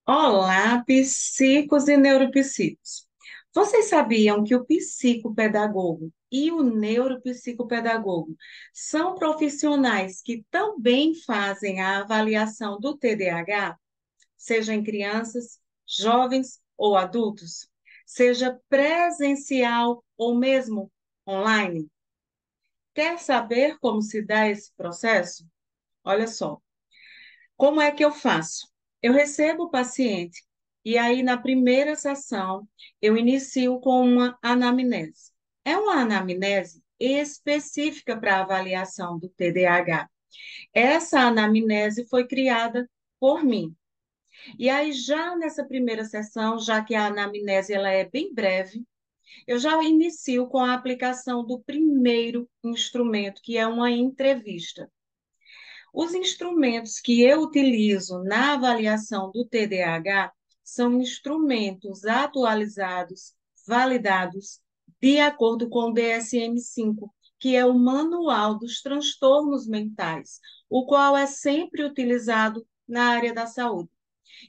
Olá, psicos e neuropsicos. Vocês sabiam que o psicopedagogo e o neuropsicopedagogo são profissionais que também fazem a avaliação do TDAH, seja em crianças, jovens ou adultos, seja presencial ou mesmo online? Quer saber como se dá esse processo? Olha só. Como é que eu faço? Eu recebo o paciente e aí na primeira sessão eu inicio com uma anamnese. É uma anamnese específica para avaliação do TDAH. Essa anamnese foi criada por mim. E aí já nessa primeira sessão, já que a anamnese ela é bem breve, eu já inicio com a aplicação do primeiro instrumento, que é uma entrevista. Os instrumentos que eu utilizo na avaliação do TDAH são instrumentos atualizados, validados, de acordo com o DSM-5, que é o Manual dos Transtornos Mentais, o qual é sempre utilizado na área da saúde.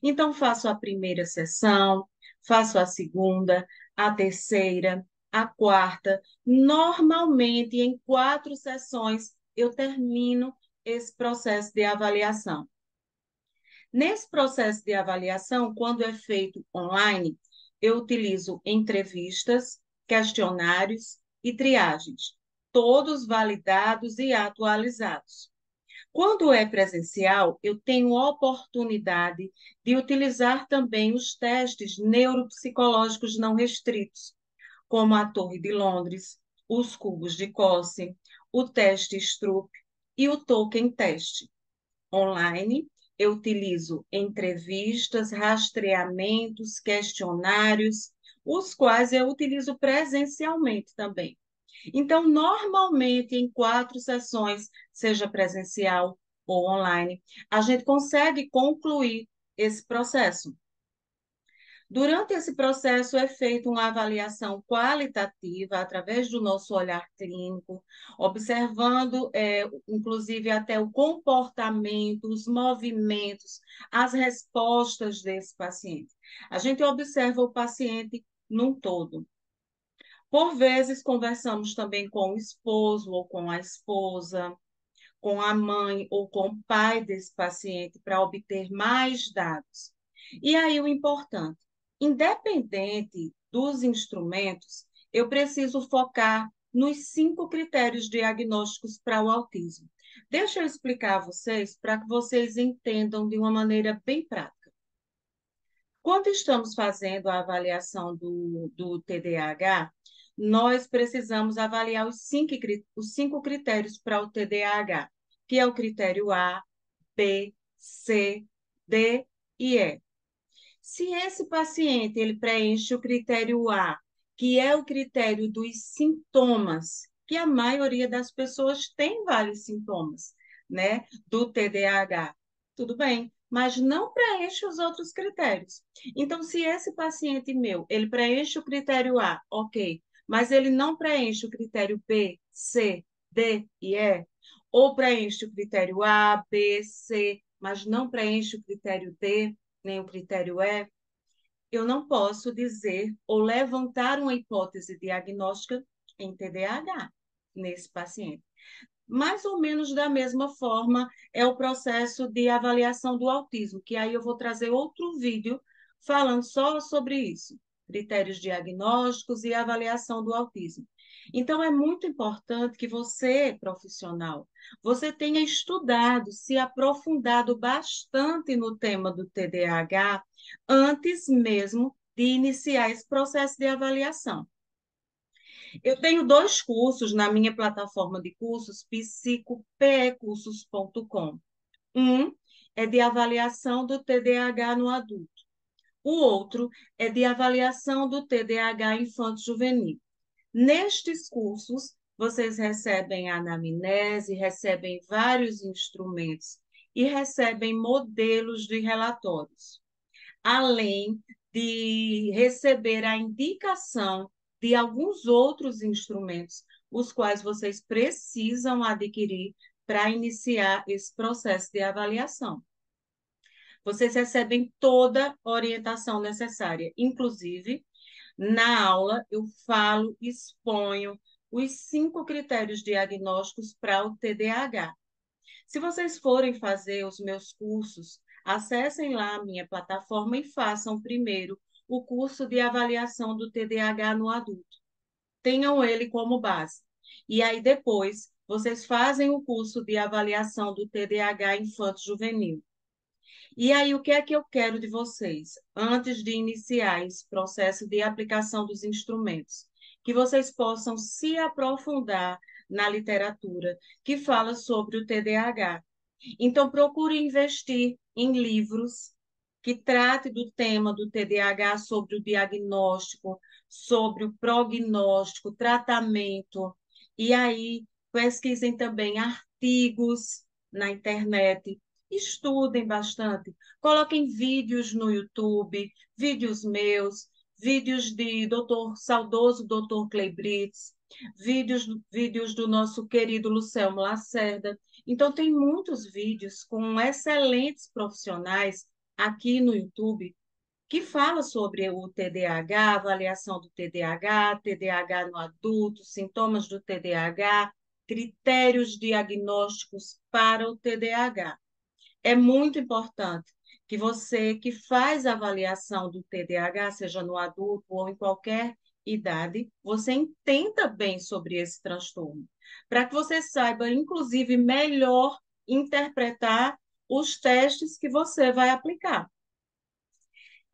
Então, faço a primeira sessão, faço a segunda, a terceira, a quarta. Normalmente, em 4 sessões, eu termino esse processo de avaliação. Nesse processo de avaliação, quando é feito online, eu utilizo entrevistas, questionários e triagens, todos validados e atualizados. Quando é presencial, eu tenho oportunidade de utilizar também os testes neuropsicológicos não restritos, como a Torre de Londres, os cubos de Cosse, o teste Stroop e o Token Test. Online, eu utilizo entrevistas, rastreamentos, questionários, os quais eu utilizo presencialmente também. Então, normalmente, em 4 sessões, seja presencial ou online, a gente consegue concluir esse processo. Durante esse processo é feita uma avaliação qualitativa através do nosso olhar clínico, observando, inclusive, até o comportamento, os movimentos, as respostas desse paciente. A gente observa o paciente num todo. Por vezes, conversamos também com o esposo ou com a esposa, com a mãe ou com o pai desse paciente para obter mais dados. E aí, o importante, independente dos instrumentos, eu preciso focar nos 5 critérios diagnósticos para o autismo. Deixa eu explicar a vocês para que vocês entendam de uma maneira bem prática. Quando estamos fazendo a avaliação do TDAH, nós precisamos avaliar os cinco critérios para o TDAH, que é o critério A, B, C, D e E. Se esse paciente ele preenche o critério A, que é o critério dos sintomas, que a maioria das pessoas tem vários sintomas, né, do TDAH, tudo bem, mas não preenche os outros critérios. Então, se esse paciente meu, ele preenche o critério A, ok, mas ele não preenche o critério B, C, D e E, ou preenche o critério A, B, C, mas não preenche o critério D, nem o critério E, eu não posso dizer ou levantar uma hipótese diagnóstica em TDAH nesse paciente. Mais ou menos da mesma forma é o processo de avaliação do autismo, que aí eu vou trazer outro vídeo falando só sobre isso, critérios diagnósticos e avaliação do autismo. Então, é muito importante que você, profissional, você tenha estudado, se aprofundado bastante no tema do TDAH antes mesmo de iniciar esse processo de avaliação. Eu tenho 2 cursos na minha plataforma de cursos, psicopecursos.com. Um é de avaliação do TDAH no adulto. O outro é de avaliação do TDAH infanto-juvenil. Nestes cursos, vocês recebem anamnese, recebem vários instrumentos e recebem modelos de relatórios, além de receber a indicação de alguns outros instrumentos, os quais vocês precisam adquirir para iniciar esse processo de avaliação. Vocês recebem toda a orientação necessária. Inclusive, na aula, eu falo, exponho os 5 critérios diagnósticos para o TDAH. Se vocês forem fazer os meus cursos, acessem lá a minha plataforma e façam primeiro o curso de avaliação do TDAH no adulto. Tenham ele como base. E aí depois vocês fazem o curso de avaliação do TDAH infanto-juvenil. E aí o que é que eu quero de vocês, antes de iniciar esse processo de aplicação dos instrumentos? Que vocês possam se aprofundar na literatura que fala sobre o TDAH. Então, procure investir em livros que trate do tema do TDAH, sobre o diagnóstico, sobre o prognóstico, tratamento. E aí, pesquisem também artigos na internet, estudem bastante, coloquem vídeos no YouTube, vídeos meus, vídeos de saudoso doutor Clay Brits, vídeos do nosso querido Lucelmo Lacerda. Então, tem muitos vídeos com excelentes profissionais aqui no YouTube que fala sobre o TDAH, avaliação do TDAH, TDAH no adulto, sintomas do TDAH, critérios diagnósticos para o TDAH. É muito importante que você que faz a avaliação do TDAH, seja no adulto ou em qualquer idade, você entenda bem sobre esse transtorno, para que você saiba, inclusive, melhor interpretar os testes que você vai aplicar.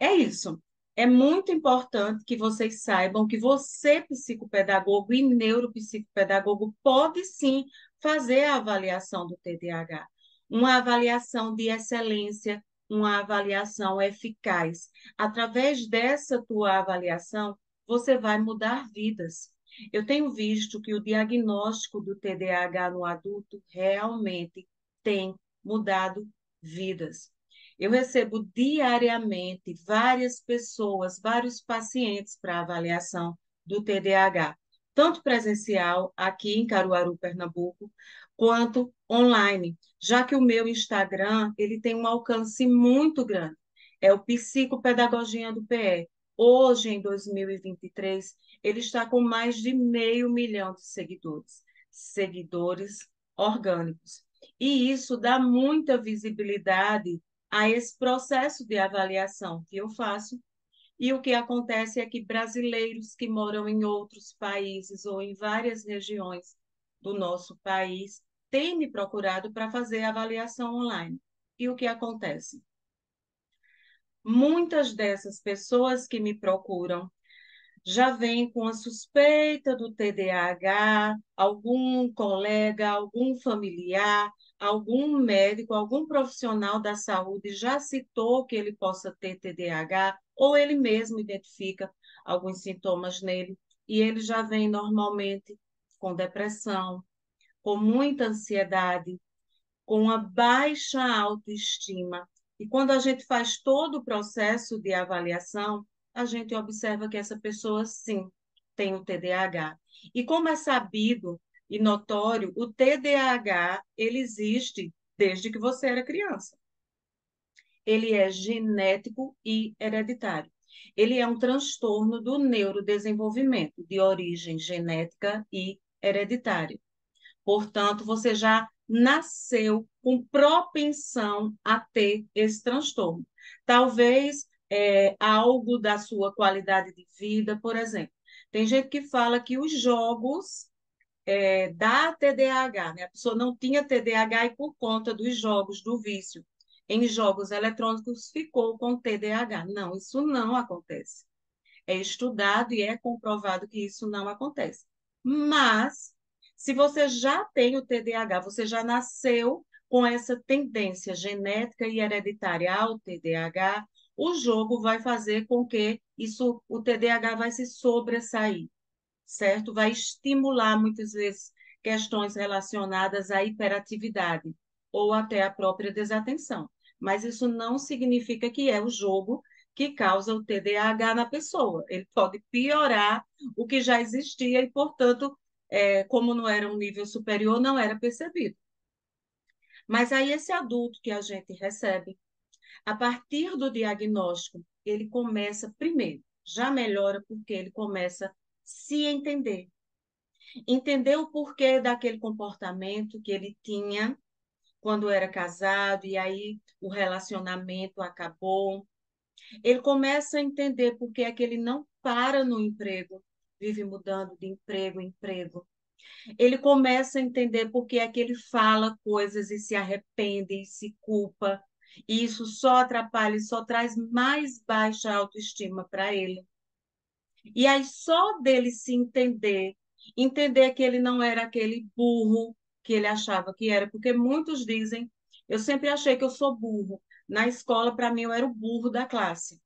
É isso. É muito importante que vocês saibam que você, psicopedagogo e neuropsicopedagogo, pode sim fazer a avaliação do TDAH. Uma avaliação de excelência, uma avaliação eficaz. Através dessa tua avaliação, você vai mudar vidas. Eu tenho visto que o diagnóstico do TDAH no adulto realmente tem mudado vidas. Eu recebo diariamente várias pessoas, vários pacientes para avaliação do TDAH, tanto presencial aqui em Caruaru, Pernambuco, quanto online, já que o meu Instagram, ele tem um alcance muito grande. É o Psicopedagogia do PE. Hoje, em 2023, ele está com mais de 500.000 de seguidores orgânicos. E isso dá muita visibilidade a esse processo de avaliação que eu faço. E o que acontece é que brasileiros que moram em outros países ou em várias regiões do nosso país têm me procurado para fazer avaliação online. E o que acontece? Muitas dessas pessoas que me procuram já vem com a suspeita do TDAH, algum colega, algum familiar, algum médico, algum profissional da saúde já citou que ele possa ter TDAH, ou ele mesmo identifica alguns sintomas nele, e ele já vem normalmente com depressão, com muita ansiedade, com uma baixa autoestima. E quando a gente faz todo o processo de avaliação, a gente observa que essa pessoa, sim, tem o TDAH. E como é sabido e notório, o TDAH, ele existe desde que você era criança. Ele é genético e hereditário. Ele é um transtorno do neurodesenvolvimento, de origem genética e hereditária. Portanto, você já nasceu com propensão a ter esse transtorno. Talvez algo da sua qualidade de vida, por exemplo. Tem gente que fala que os jogos dá TDAH, né? A pessoa não tinha TDAH e por conta dos jogos, do vício em jogos eletrônicos, ficou com TDAH. Não, isso não acontece. É estudado e é comprovado que isso não acontece. Mas, se você já tem o TDAH, você já nasceu com essa tendência genética e hereditária ao TDAH, o jogo vai fazer com que o TDAH vai se sobressair, certo? Vai estimular muitas vezes questões relacionadas à hiperatividade ou até à própria desatenção. Mas isso não significa que é o jogo que causa o TDAH na pessoa. Ele pode piorar o que já existia e, portanto, como não era um nível superior, não era percebido. Mas aí esse adulto que a gente recebe, A partir do diagnóstico, ele começa, primeiro, já melhora porque ele começa a se entender. Entender o porquê daquele comportamento que ele tinha quando era casado, e aí o relacionamento acabou. Ele começa a entender por que é que ele não para no emprego, vive mudando de emprego em emprego. Ele começa a entender por que é que ele fala coisas e se arrepende e se culpa. E isso só atrapalha e só traz mais baixa autoestima para ele. E aí só dele se entender, entender que ele não era aquele burro que ele achava que era, porque muitos dizem, eu sempre achei que eu sou burro. Na escola, para mim, eu era o burro da classe,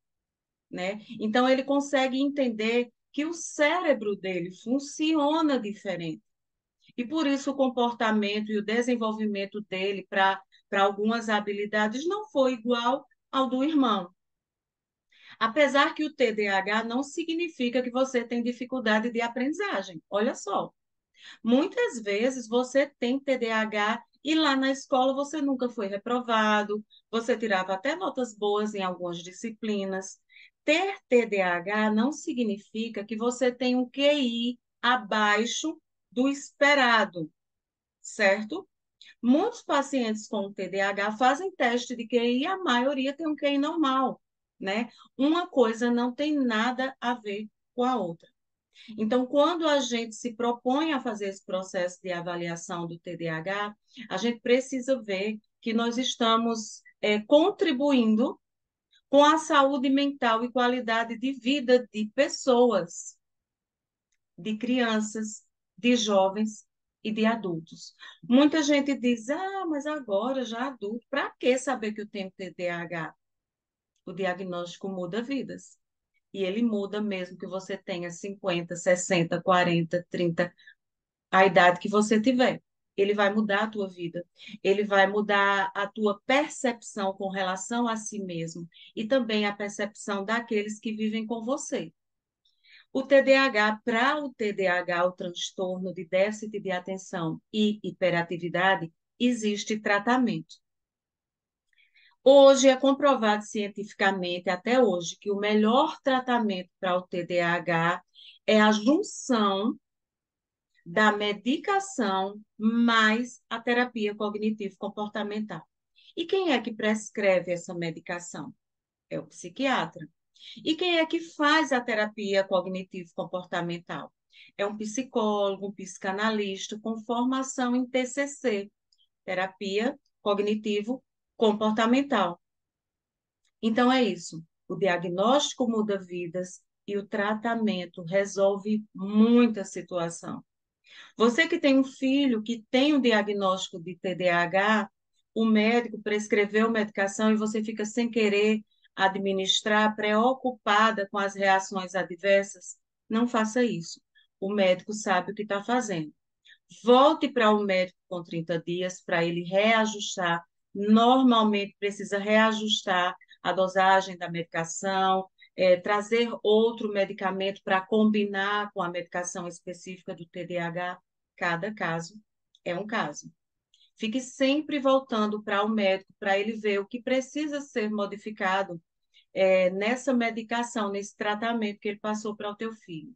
né? Então ele consegue entender que o cérebro dele funciona diferente. E por isso o comportamento e o desenvolvimento dele para algumas habilidades não foi igual ao do irmão. Apesar que o TDAH não significa que você tem dificuldade de aprendizagem. Olha só, muitas vezes você tem TDAH e lá na escola você nunca foi reprovado, você tirava até notas boas em algumas disciplinas. Ter TDAH não significa que você tem um QI abaixo do esperado, certo? Muitos pacientes com TDAH fazem teste de QI e a maioria tem um QI normal, né? Uma coisa não tem nada a ver com a outra. Então, quando a gente se propõe a fazer esse processo de avaliação do TDAH, a gente precisa ver que nós estamos contribuindo com a saúde mental e qualidade de vida de pessoas, de crianças, de jovens e de adultos. Muita gente diz: ah, mas agora já adulto, para que saber que eu tenho TDAH? O diagnóstico muda vidas. E ele muda mesmo que você tenha 50, 60, 40, 30, a idade que você tiver. Ele vai mudar a tua vida. Ele vai mudar a tua percepção com relação a si mesmo e também a percepção daqueles que vivem com você. O TDAH, para o TDAH, o transtorno de déficit de atenção e hiperatividade, existe tratamento. Hoje é comprovado cientificamente, até hoje, que o melhor tratamento para o TDAH é a junção da medicação mais a terapia cognitivo-comportamental. E quem é que prescreve essa medicação? É o psiquiatra. E quem é que faz a terapia cognitivo-comportamental? É um psicólogo, um psicanalista com formação em TCC, terapia cognitivo-comportamental. Então é isso. O diagnóstico muda vidas e o tratamento resolve muita situação. Você que tem um filho que tem um diagnóstico de TDAH, o médico prescreveu medicação e você fica sem querer administrar, preocupada com as reações adversas, não faça isso. O médico sabe o que está fazendo. Volte para o médico com 30 dias para ele reajustar. Normalmente precisa reajustar a dosagem da medicação, trazer outro medicamento para combinar com a medicação específica do TDAH. Cada caso é um caso. Fique sempre voltando para o médico para ele ver o que precisa ser modificado nessa medicação, nesse tratamento que ele passou para o teu filho.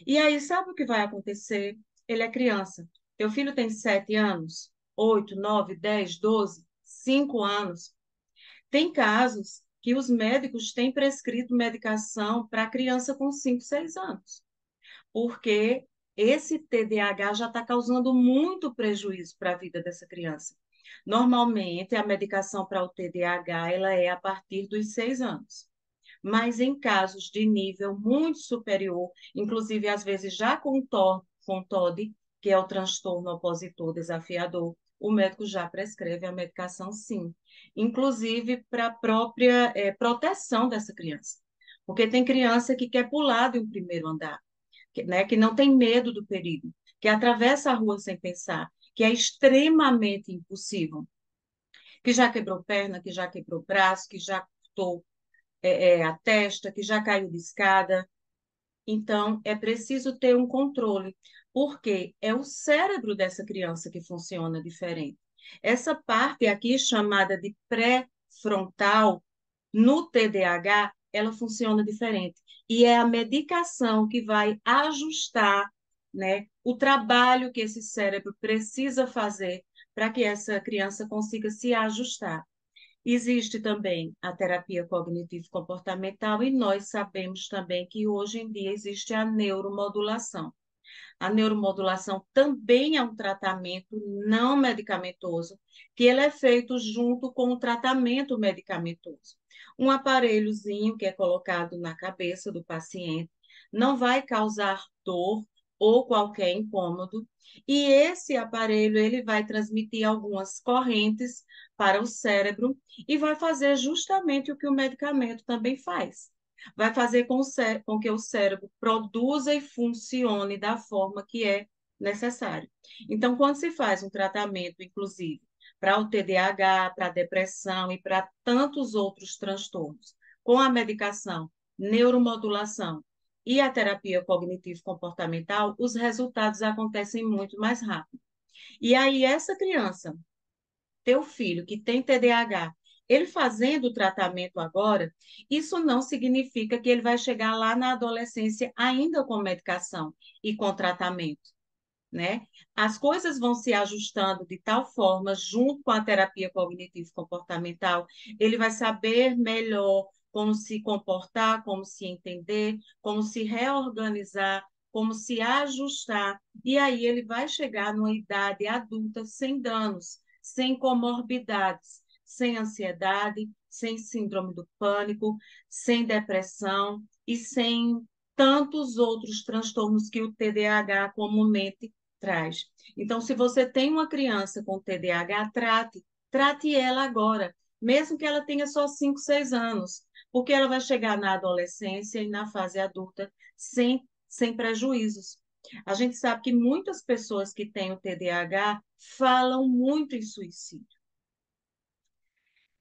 E aí, sabe o que vai acontecer? Ele é criança. Teu filho tem 7 anos, 8, 9, 10, 12, 5 anos. Tem casos que os médicos têm prescrito medicação para criança com 5, 6 anos, porque esse TDAH já está causando muito prejuízo para a vida dessa criança. Normalmente, a medicação para o TDAH ela é a partir dos 6 anos. Mas em casos de nível muito superior, inclusive às vezes já com TOD, que é o transtorno opositor desafiador, o médico já prescreve a medicação sim, inclusive para a própria proteção dessa criança. Porque tem criança que quer pular de um primeiro andar, que não tem medo do perigo, que atravessa a rua sem pensar, que é extremamente impulsivo, que já quebrou perna, que já quebrou braço, que já cortou a testa, que já caiu de escada. Então, é preciso ter um controle, porque é o cérebro dessa criança que funciona diferente. Essa parte aqui, chamada de frontal, no TDAH, ela funciona diferente. E é a medicação que vai ajustar, né, o trabalho que esse cérebro precisa fazer para que essa criança consiga se ajustar. Existe também a terapia cognitivo-comportamental e nós sabemos também que hoje em dia existe a neuromodulação. A neuromodulação também é um tratamento não medicamentoso, que ele é feito junto com o tratamento medicamentoso. Um aparelhozinho que é colocado na cabeça do paciente não vai causar dor ou qualquer incômodo, e esse aparelho ele vai transmitir algumas correntes para o cérebro e vai fazer justamente o que o medicamento também faz, vai fazer com que o cérebro produza e funcione da forma que é necessário. Então, quando se faz um tratamento, inclusive, para o TDAH, para a depressão e para tantos outros transtornos, com a medicação, neuromodulação e a terapia cognitivo-comportamental, os resultados acontecem muito mais rápido. E aí, essa criança, teu filho que tem TDAH, ele fazendo o tratamento agora, isso não significa que ele vai chegar lá na adolescência ainda com medicação e com tratamento, né? As coisas vão se ajustando de tal forma, junto com a terapia cognitivo-comportamental, ele vai saber melhor como se comportar, como se entender, como se reorganizar, como se ajustar, e aí ele vai chegar numa idade adulta sem danos, sem comorbidades, sem ansiedade, sem síndrome do pânico, sem depressão e sem tantos outros transtornos que o TDAH comumente traz. Então, se você tem uma criança com TDAH, trate ela agora, mesmo que ela tenha só 5, 6 anos, porque ela vai chegar na adolescência e na fase adulta sem prejuízos. A gente sabe que muitas pessoas que têm o TDAH falam muito em suicídio.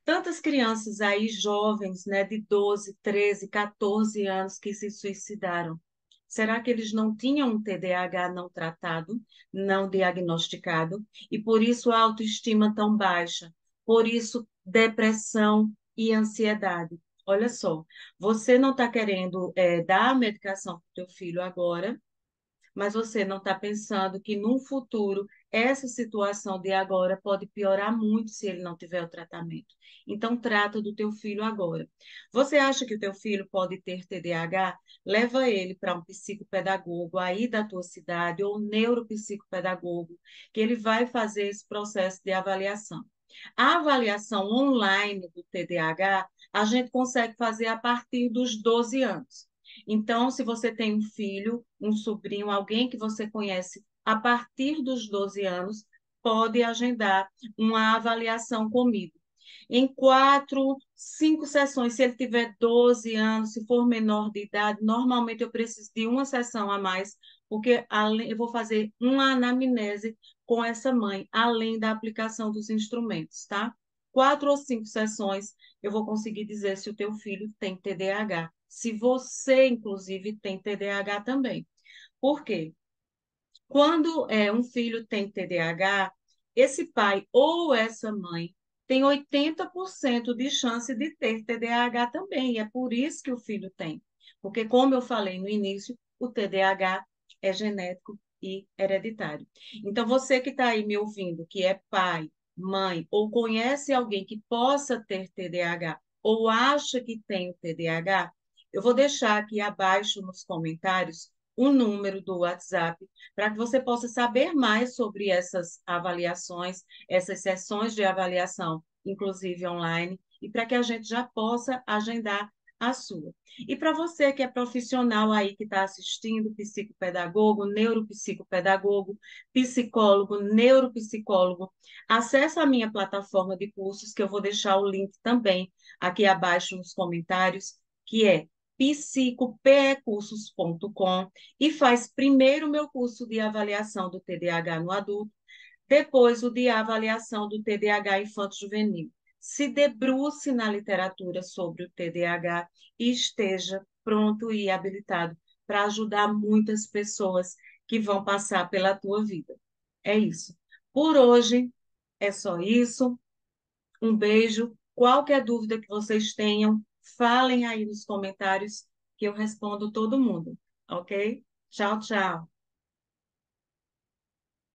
Tantas crianças aí, jovens, né, de 12, 13, 14 anos que se suicidaram. Será que eles não tinham um TDAH não tratado, não diagnosticado, e por isso a autoestima tão baixa, por isso depressão e ansiedade? Olha só, você não está querendo dar a medicação para o teu filho agora, mas você não está pensando que num futuro essa situação de agora pode piorar muito se ele não tiver o tratamento. Então trata do teu filho agora. Você acha que o teu filho pode ter TDAH? Leva ele para um psicopedagogo aí da tua cidade ou neuropsicopedagogo, que ele vai fazer esse processo de avaliação. A avaliação online do TDAH, a gente consegue fazer a partir dos 12 anos. Então, se você tem um filho, um sobrinho, alguém que você conhece a partir dos 12 anos, pode agendar uma avaliação comigo. Em 4, 5 sessões, se ele tiver 12 anos, se for menor de idade, normalmente eu preciso de uma sessão a mais, porque eu vou fazer uma anamnese com essa mãe, além da aplicação dos instrumentos, tá? 4 ou 5 sessões, eu vou conseguir dizer se o teu filho tem TDAH. Se você, inclusive, tem TDAH também. Por quê? Quando um filho tem TDAH, esse pai ou essa mãe tem 80% de chance de ter TDAH também. E é por isso que o filho tem. Porque, como eu falei no início, o TDAH é genético e hereditário. Então, você que está aí me ouvindo, que é pai, mãe, ou conhece alguém que possa ter TDAH, ou acha que tem o TDAH, eu vou deixar aqui abaixo nos comentários o número do WhatsApp para que você possa saber mais sobre essas avaliações, essas sessões de avaliação, inclusive online, e para que a gente já possa agendar a sua. E para você que é profissional aí que está assistindo, psicopedagogo, neuropsicopedagogo, psicólogo, neuropsicólogo, acesse a minha plataforma de cursos, que eu vou deixar o link também aqui abaixo nos comentários, que é psicopecursos.com e faz primeiro o meu curso de avaliação do TDAH no adulto, depois o de avaliação do TDAH infanto-juvenil. Se debruce na literatura sobre o TDAH e esteja pronto e habilitado para ajudar muitas pessoas que vão passar pela tua vida. É isso. Por hoje é só isso. Um beijo Qualquer dúvida que vocês tenham, falem aí nos comentários que eu respondo todo mundo, ok? Tchau, tchau.